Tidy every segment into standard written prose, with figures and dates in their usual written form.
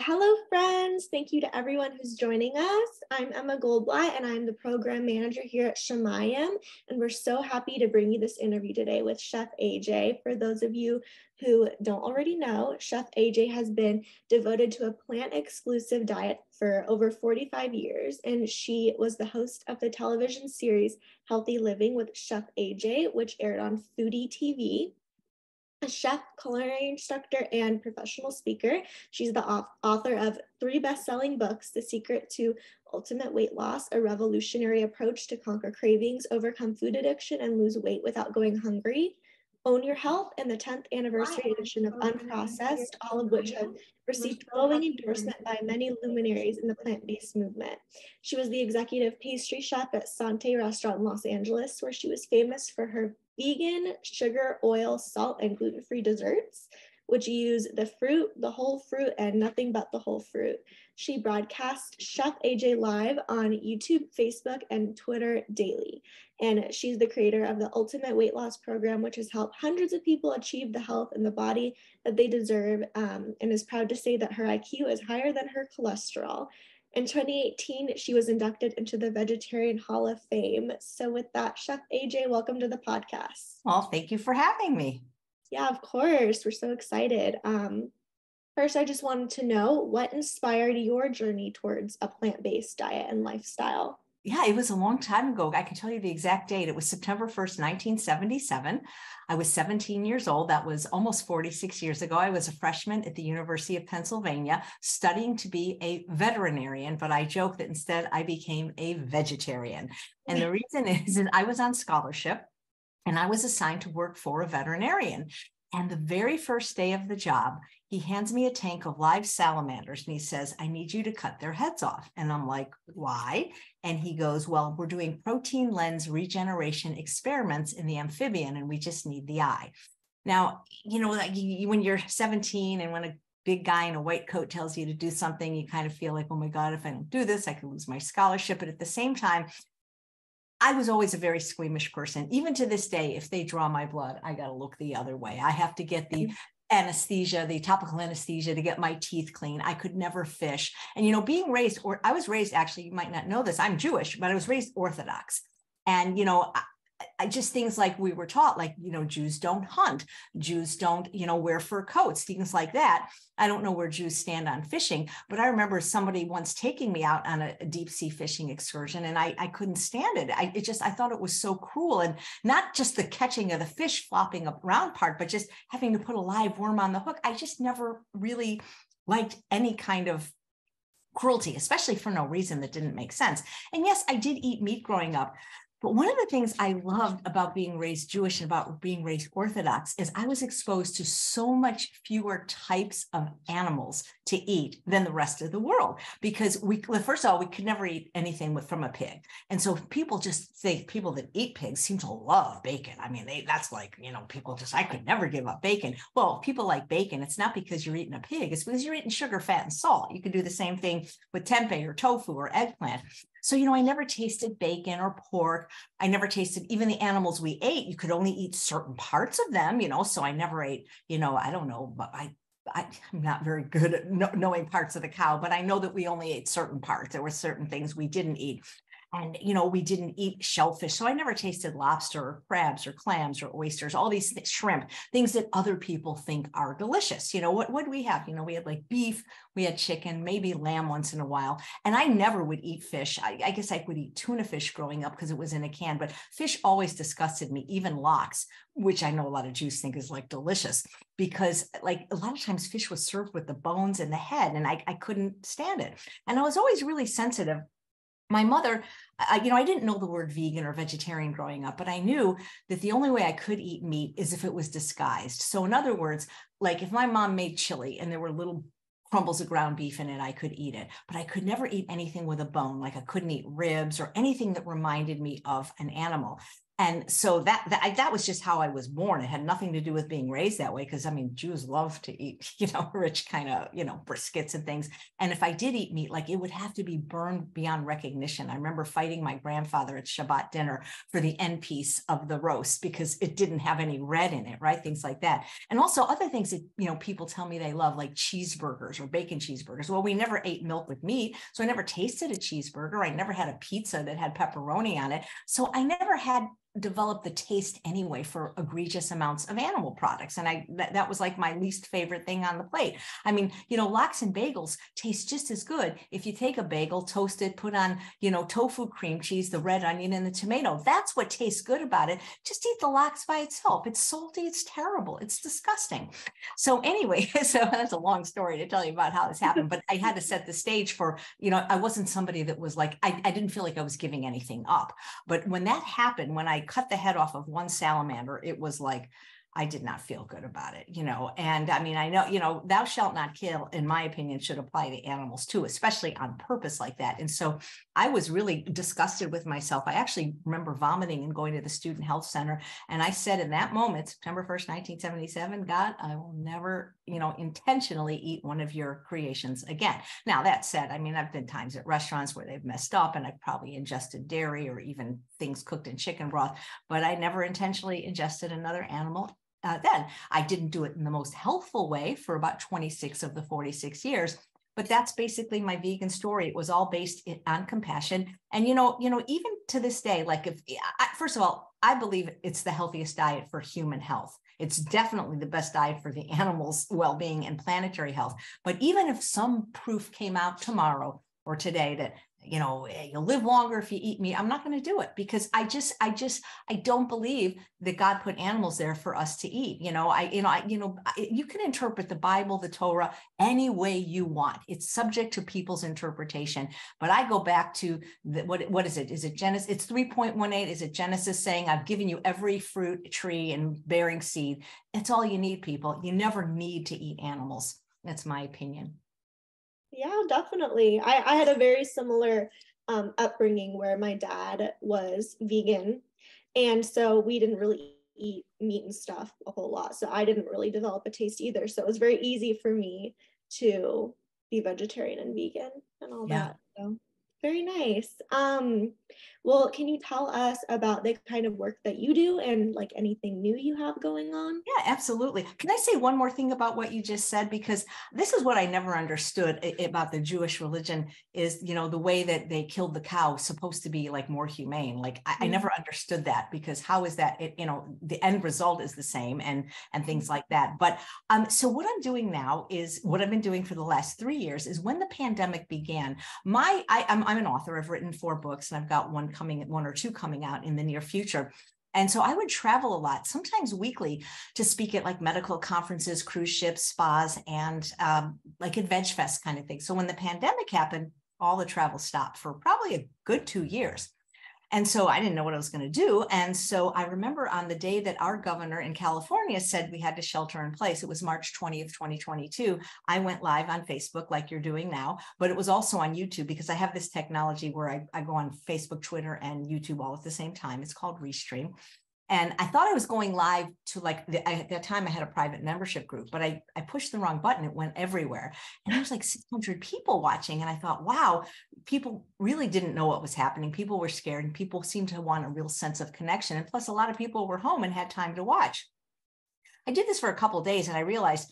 Hello, friends. Thank you to everyone who's joining us. I'm Emma Goldblatt, and I'm the program manager here at Shamayim, and we're so happy to bring you this interview today with Chef AJ. For those of you who don't already know, Chef AJ has been devoted to a plant-exclusive diet for over 45 years, and she was the host of the television series Healthy Living with Chef AJ, which aired on Foodie TV. A chef, culinary instructor, and professional speaker. She's the author of 3 best-selling books, The Secret to Ultimate Weight Loss, A Revolutionary Approach to Conquer Cravings, Overcome Food Addiction, and Lose Weight Without Going Hungry, Own Your Health, and the 10th anniversary edition of Unprocessed, all of which have received glowing endorsement by many luminaries in the plant-based movement. She was the executive pastry chef at Sante Restaurant in Los Angeles, where she was famous for her vegan, sugar, oil, salt, and gluten-free desserts, which use the fruit, the whole fruit, and nothing but the whole fruit. She broadcasts Chef AJ Live on YouTube, Facebook, and Twitter daily. And she's the creator of the Ultimate Weight Loss Program, which has helped hundreds of people achieve the health and the body that they deserve, and is proud to say that her IQ is higher than her cholesterol. In 2018, she was inducted into the Vegetarian Hall of Fame. So with that, Chef AJ, welcome to the podcast. Well, thank you for having me. Yeah, of course. We're so excited. First, I just wanted to know what inspired your journey towards a plant-based diet and lifestyle? Yeah, it was a long time ago. I can tell you the exact date. It was September 1st, 1977. I was 17 years old. That was almost 46 years ago. I was a freshman at the University of Pennsylvania studying to be a veterinarian, but I joke that instead I became a vegetarian. And the reason is that I was on scholarship and I was assigned to work for a veterinarian. And the very first day of the job, he hands me a tank of live salamanders and he says, I need you to cut their heads off. And I'm like, why? And he goes, well, we're doing protein lens regeneration experiments in the amphibian and we just need the eye. Now, you know, like when you're 17 and when a big guy in a white coat tells you to do something, you kind of feel like, oh my God, if I don't do this, I could lose my scholarship. But at the same time, I was always a very squeamish person. Even to this day, if they draw my blood, I got to look the other way. I have to get the anesthesia, the topical anesthesia to get my teeth clean. I could never fish. And, you know, being raised, or I was raised, actually, you might not know this, I'm Jewish, but I was raised Orthodox. And, you know, I just things like we were taught, like, you know, Jews don't hunt, Jews don't, you know, wear fur coats, things like that. I don't know where Jews stand on fishing, but I remember somebody once taking me out on a deep sea fishing excursion and I couldn't stand it. I thought it was so cruel, and not just the catching of the fish flopping around part, but just having to put a live worm on the hook. I just never really liked any kind of cruelty, especially for no reason that didn't make sense. And yes, I did eat meat growing up. But one of the things I loved about being raised Jewish and about being raised Orthodox is I was exposed to so much fewer types of animals to eat than the rest of the world. Because first of all, we could never eat anything from a pig. And so people just think people that eat pigs seem to love bacon. I mean, that's like, you know, people just, I could never give up bacon. Well, if people like bacon, it's not because you're eating a pig, it's because you're eating sugar, fat, and salt. You could do the same thing with tempeh or tofu or eggplant. So, you know, I never tasted bacon or pork. I never tasted even the animals we ate. You could only eat certain parts of them, you know, so I never ate, you know, I don't know, but I'm not very good at knowing parts of the cow, but I know that we only ate certain parts. There were certain things we didn't eat. And, you know, we didn't eat shellfish. So I never tasted lobster or crabs or clams or oysters, all these shrimp, things that other people think are delicious. You know, what do we have? You know, we had like beef, we had chicken, maybe lamb once in a while. And I never would eat fish. I guess I would eat tuna fish growing up because it was in a can, but fish always disgusted me, even lox, which I know a lot of Jews think is like delicious, because like a lot of times fish was served with the bones and the head, and I couldn't stand it. And I was always really sensitive. My mother, you know, I didn't know the word vegan or vegetarian growing up, but I knew that the only way I could eat meat is if it was disguised. So in other words, like if my mom made chili and there were little crumbles of ground beef in it, I could eat it, but I could never eat anything with a bone. Like I couldn't eat ribs or anything that reminded me of an animal. And so that was just how I was born. It had nothing to do with being raised that way. Because I mean, Jews love to eat, rich kind of, briskets and things. And if I did eat meat, like it would have to be burned beyond recognition. I remember fighting my grandfather at Shabbat dinner for the end piece of the roast because it didn't have any red in it, right? Things like that. And also other things that, people tell me they love, like cheeseburgers or bacon cheeseburgers. Well, we never ate milk with meat. So I never tasted a cheeseburger. I never had a pizza that had pepperoni on it. So I never had develop the taste anyway for egregious amounts of animal products. And that was like my least favorite thing on the plate. I mean, lox and bagels taste just as good if you take a bagel, toast it, put on, tofu, cream cheese, the red onion and the tomato. That's what tastes good about it. Just eat the lox by itself. It's salty. It's terrible. It's disgusting. So anyway, so that's a long story to tell you about how this happened, but I had to set the stage for, I wasn't somebody that was like, I didn't feel like I was giving anything up. But when that happened, when I cut the head off of one salamander, it was like, I did not feel good about it, and I mean, I know, thou shalt not kill, in my opinion, should apply to animals too, especially on purpose like that. And so I was really disgusted with myself. I actually remember vomiting and going to the student health center. And I said in that moment, September 1st, 1977, God, I will never, intentionally eat one of your creations again. Now that said, I mean, I've been times at restaurants where they've messed up and I've probably ingested dairy or even things cooked in chicken broth, but I never intentionally ingested another animal. Then I didn't do it in the most healthful way for about 26 of the 46 years, but that's basically my vegan story. It was all based on compassion. And, even to this day, like first of all, I believe it's the healthiest diet for human health. It's definitely the best diet for the animals' well-being and planetary health. But even if some proof came out tomorrow or today that you'll live longer if you eat meat, I'm not going to do it because I don't believe that God put animals there for us to eat. You can interpret the Bible, the Torah, any way you want. It's subject to people's interpretation. But I go back to what is it? Is it Genesis? It's 3.18. Is it Genesis saying, I've given you every fruit tree and bearing seed? It's all you need, people. You never need to eat animals. That's my opinion. Yeah, definitely. I had a very similar upbringing where my dad was vegan. And so we didn't really eat meat and stuff a whole lot. So I didn't really develop a taste either. So it was very easy for me to be vegetarian and vegan and all that. So very nice. Well, can you tell us about the kind of work that you do and like anything new you have going on? Yeah, absolutely. Can I say one more thing about what you just said? Because this is what I never understood about the Jewish religion is, the way that they killed the cow supposed to be like more humane. Like I never understood that because how is that, the end result is the same and things like that. But so what I'm doing now is what I've been doing for the last 3 years is when the pandemic began, I'm an author. I've written 4 books and I've got one or two coming out in the near future. And so I would travel a lot, sometimes weekly, to speak at like medical conferences, cruise ships, spas, and like at Veg Fest kind of thing. So when the pandemic happened, all the travel stopped for probably a good 2 years. And so I didn't know what I was going to do. And so I remember on the day that our governor in California said we had to shelter in place, it was March 20th, 2022. I went live on Facebook like you're doing now, but it was also on YouTube because I have this technology where I go on Facebook, Twitter, and YouTube all at the same time. It's called Restream. And I thought I was going live to at that time I had a private membership group, but I pushed the wrong button. It went everywhere. And there was like 600 people watching. And I thought, wow, people really didn't know what was happening. People were scared and people seemed to want a real sense of connection. And plus a lot of people were home and had time to watch. I did this for a couple of days and I realized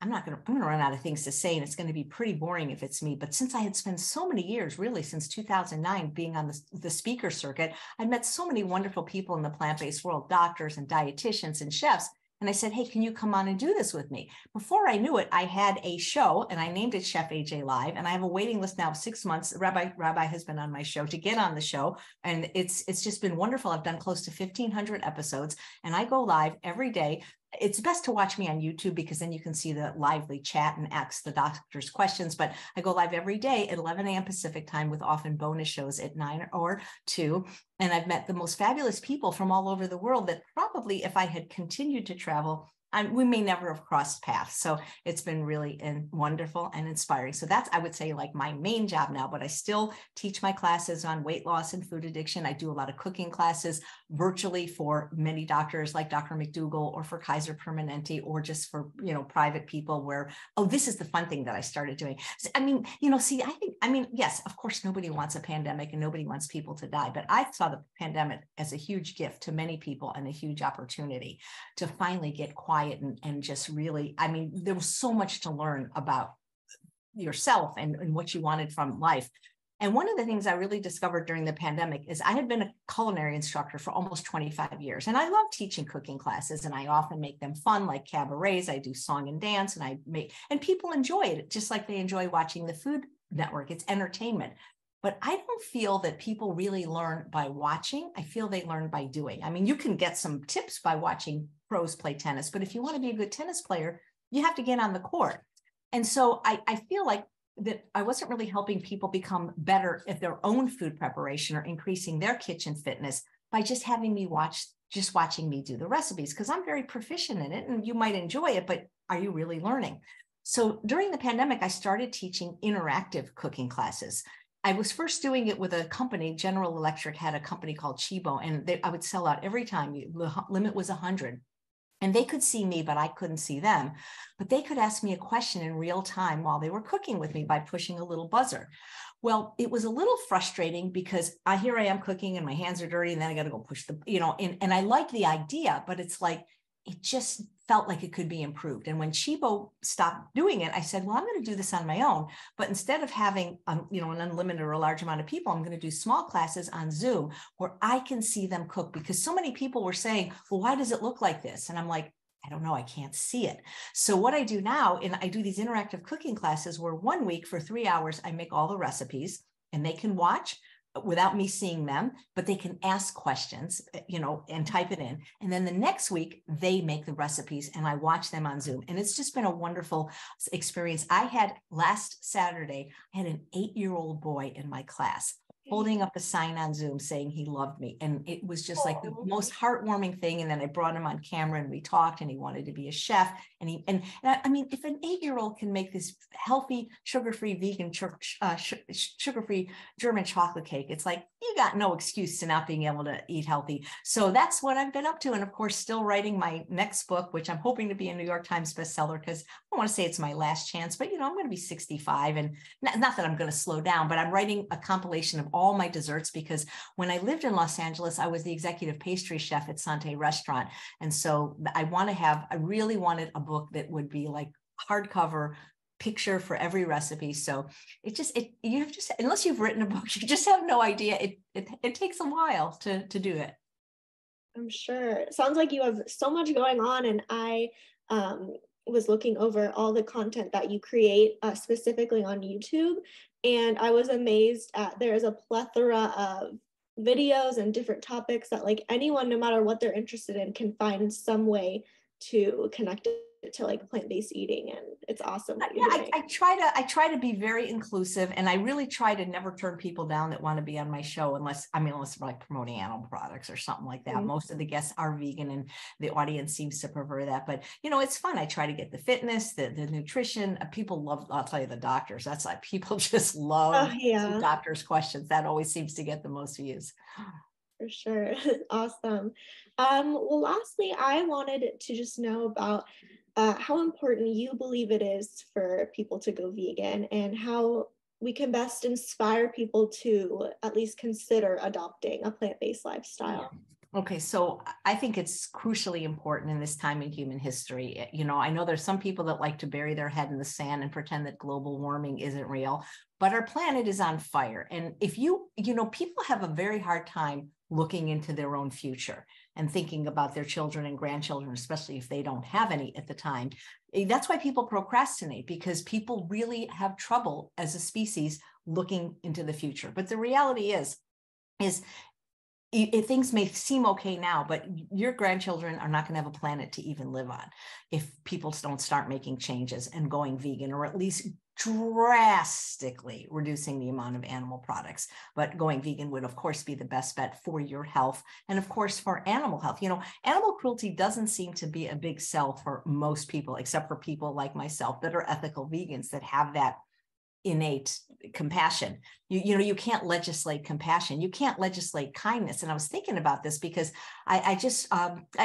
I'm going to run out of things to say and it's going to be pretty boring if it's me. But since I had spent so many years, really since 2009, being on the speaker circuit, I'd met so many wonderful people in the plant-based world, doctors and dietitians and chefs. And I said, hey, can you come on and do this with me? Before I knew it, I had a show and I named it Chef AJ Live. And I have a waiting list now of 6 months. Rabbi has been on my show to get on the show. And it's just been wonderful. I've done close to 1,500 episodes and I go live every day. It's best to watch me on YouTube because then you can see the lively chat and ask the doctors questions. But I go live every day at 11 a.m. Pacific time with often bonus shows at 9 or 2. And I've met the most fabulous people from all over the world that probably if I had continued to travel, we may never have crossed paths. So it's been really wonderful and inspiring. So that's, I would say, like my main job now, but I still teach my classes on weight loss and food addiction. I do a lot of cooking classes virtually for many doctors like Dr. McDougall, or for Kaiser Permanente, or just for, private people where, oh, this is the fun thing that I started doing. So, I mean, yes, of course, nobody wants a pandemic and nobody wants people to die, but I saw the pandemic as a huge gift to many people and a huge opportunity to finally get quiet and just really, there was so much to learn about yourself and what you wanted from life. And one of the things I really discovered during the pandemic is I had been a culinary instructor for almost 25 years. And I love teaching cooking classes, and I often make them fun, like cabarets. I do song and dance, and people enjoy it, just like they enjoy watching the Food Network. It's entertainment. But I don't feel that people really learn by watching. I feel they learn by doing. You can get some tips by watching pros play tennis, but if you want to be a good tennis player, you have to get on the court. And so I feel like that I wasn't really helping people become better at their own food preparation or increasing their kitchen fitness by just having me watching me do the recipes, because I'm very proficient in it and you might enjoy it, but are you really learning? So during the pandemic, I started teaching interactive cooking classes. I was first doing it with a company. General Electric had a company called Chibo, and I would sell out every time. The limit was 100. And they could see me, but I couldn't see them. But they could ask me a question in real time while they were cooking with me by pushing a little buzzer. Well, it was a little frustrating because here I am cooking and my hands are dirty, and then I got to go push and I like the idea, but it's like, it just felt like it could be improved. And when Chibo stopped doing it, I said, well, I'm going to do this on my own. But instead of having, an unlimited or a large amount of people, I'm going to do small classes on Zoom where I can see them cook, because so many people were saying, well, why does it look like this? And I'm like, I don't know, I can't see it. So what I do now, and I do these interactive cooking classes where 1 week for 3 hours, I make all the recipes and they can watch without me seeing them, but they can ask questions, and type it in. And then the next week they make the recipes and I watch them on Zoom. And it's just been a wonderful experience. Last Saturday, I had an 8-year-old boy in my class holding up a sign on Zoom saying he loved me. And it was just like the most heartwarming thing. And then I brought him on camera and we talked, and he wanted to be a chef. And if an 8-year-old can make this healthy, sugar-free, vegan, sugar-free German chocolate cake, it's like, you got no excuse to not being able to eat healthy. So that's what I've been up to. And of course, still writing my next book, which I'm hoping to be a New York Times bestseller, because I don't want to say it's my last chance, but I'm going to be 65, and not that I'm going to slow down, but I'm writing a compilation of all my desserts, because when I lived in Los Angeles, I was the executive pastry chef at Sante Restaurant. And so I really wanted a book that would be like hardcover, picture for every recipe. So unless you've written a book, you just have no idea. It takes a while to do it. I'm sure. It sounds like you have so much going on, and I was looking over all the content that you create specifically on YouTube, and I was amazed at there is a plethora of videos and different topics that like anyone, no matter what they're interested in, can find some way to connect it to like plant-based eating, and it's awesome. I try to be very inclusive, and I really try to never turn people down that want to be on my show, unless we're like promoting animal products or something like that. Mm-hmm. Most of the guests are vegan, and the audience seems to prefer that. But it's fun. I try to get the fitness, the nutrition. People love. I'll tell you, the doctors. That's like people just love doctors' questions. That always seems to get the most views. For sure. Awesome. Well, lastly, I wanted to just know about how important you believe it is for people to go vegan, and how we can best inspire people to at least consider adopting a plant-based lifestyle. Yeah. Okay, so I think it's crucially important in this time in human history. I know there's some people that like to bury their head in the sand and pretend that global warming isn't real, but our planet is on fire. And if people have a very hard time looking into their own future and thinking about their children and grandchildren, especially if they don't have any at the time. That's why people procrastinate, because people really have trouble as a species looking into the future. But the reality is things may seem okay now, but your grandchildren are not going to have a planet to even live on if people don't start making changes and going vegan, or at least drastically reducing the amount of animal products. But going vegan would, of course, be the best bet for your health and, of course, for animal health. You know, animal cruelty doesn't seem to be a big sell for most people, except for people like myself that are ethical vegans that have that innate compassion. You know, you can't legislate compassion. You can't legislate kindness. And I was thinking about this because I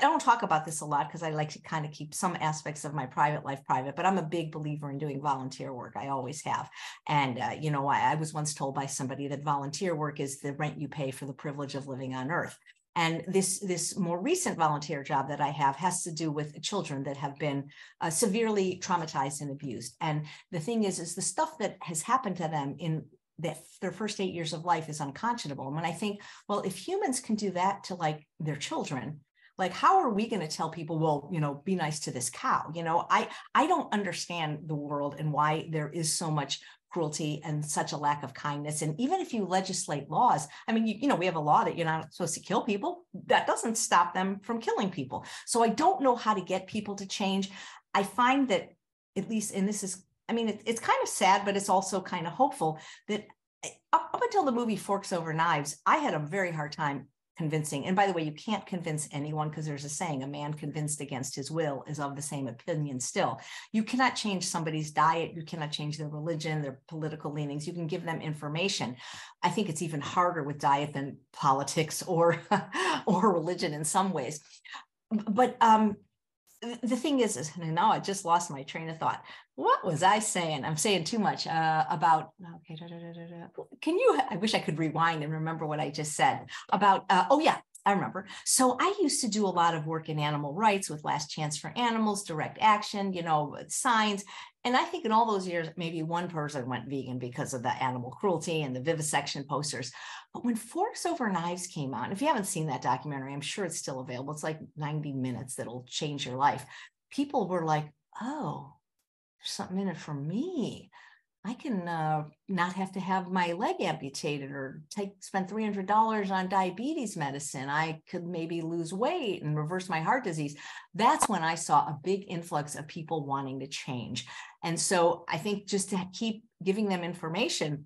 don't talk about this a lot because I like to kind of keep some aspects of my private life private, but I'm a big believer in doing volunteer work. I always have. And, you know, I was once told by somebody that volunteer work is the rent you pay for the privilege of living on earth. And this more recent volunteer job that I have has to do with children that have been severely traumatized and abused. And the thing is the stuff that has happened to them in their first 8 years of life is unconscionable. And when I think, well, if humans can do that to like their children, like, how are we going to tell people, well, you know, be nice to this cow? You know, I don't understand the world and why there is so much cruelty and such a lack of kindness. And even if you legislate laws, I mean, you know, we have a law that you're not supposed to kill people. That doesn't stop them from killing people. So I don't know how to get people to change. I find that, at least, and this is, I mean, it's kind of sad, but it's also kind of hopeful that up until the movie Forks Over Knives, I had a very hard time convincing. And by the way, you can't convince anyone, because there's a saying, a man convinced against his will is of the same opinion still. You cannot change somebody's diet. You cannot change their religion, their political leanings. You can give them information. I think it's even harder with diet than politics or religion in some ways. But the thing is now I just lost my train of thought. What was I saying? I'm saying too much about, okay. I wish I could rewind and remember what I just said about, oh yeah, I remember. So I used to do a lot of work in animal rights with Last Chance for Animals, Direct Action, you know, signs. And I think in all those years, maybe one person went vegan because of the animal cruelty and the vivisection posters. But when Forks Over Knives came out, if you haven't seen that documentary, I'm sure it's still available. It's like 90 minutes that'll change your life. People were like, oh, there's something in it for me. I can not have to have my leg amputated or spend $300 on diabetes medicine. I could maybe lose weight and reverse my heart disease. That's when I saw a big influx of people wanting to change. And so I think just to keep giving them information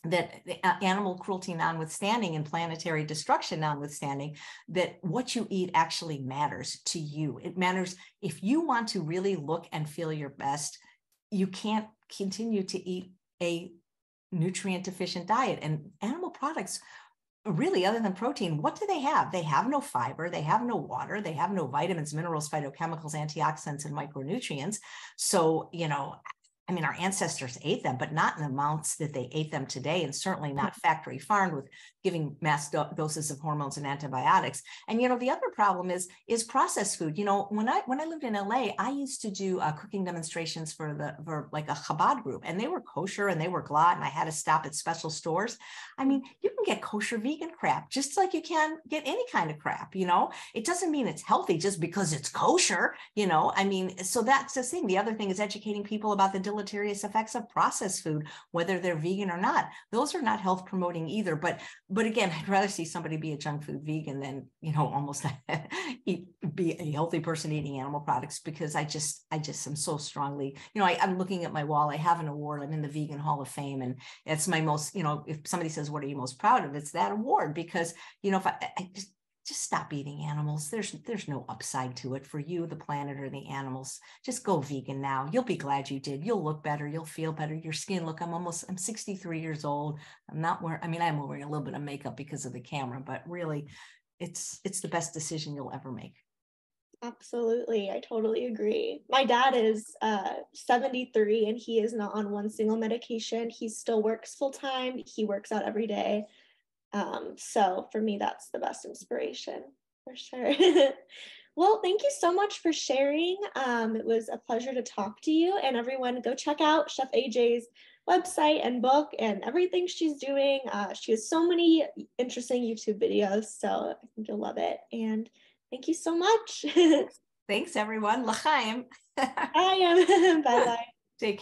that animal cruelty notwithstanding and planetary destruction notwithstanding, that what you eat actually matters to you. It matters. If you want to really look and feel your best, you can't continue to eat a nutrient deficient diet. And animal products, really, other than protein, what do they have? They have no fiber, they have no water, they have no vitamins, minerals, phytochemicals, antioxidants, and micronutrients. So, you know, I mean, our ancestors ate them, but not in amounts that they ate them today, and certainly not factory farmed with giving mass doses of hormones and antibiotics. And, you know, the other problem is processed food. You know, when I lived in LA, I used to do cooking demonstrations for like a Chabad group, and they were kosher and they were glatt, and I had to stop at special stores. I mean, you can get kosher vegan crap just like you can get any kind of crap, you know. It doesn't mean it's healthy just because it's kosher, you know. I mean, so that's the thing. The other thing is educating people about the deleterious effects of processed food, whether they're vegan or not. Those are not health promoting either. But again, I'd rather see somebody be a junk food vegan than, you know, almost be a healthy person eating animal products, because I just am so strongly, you know, I'm looking at my wall. I have an award. I'm in the Vegan Hall of Fame. And it's my most, you know, if somebody says, what are you most proud of? It's that award, because, you know, if I just stop eating animals. There's no upside to it for you, the planet, or the animals. Just go vegan now. You'll be glad you did. You'll look better. You'll feel better. Your skin, look, I'm 63 years old. I'm wearing a little bit of makeup because of the camera, but really it's the best decision you'll ever make. Absolutely. I totally agree. My dad is 73 and he is not on one single medication. He still works full time. He works out every day. So for me, that's the best inspiration for sure. Well, thank you so much for sharing. It was a pleasure to talk to you, and everyone go check out Chef AJ's website and book and everything she's doing. She has so many interesting YouTube videos, so I think you'll love it. And thank you so much. Thanks, everyone. L'chaim. Bye. Bye-bye. Take care.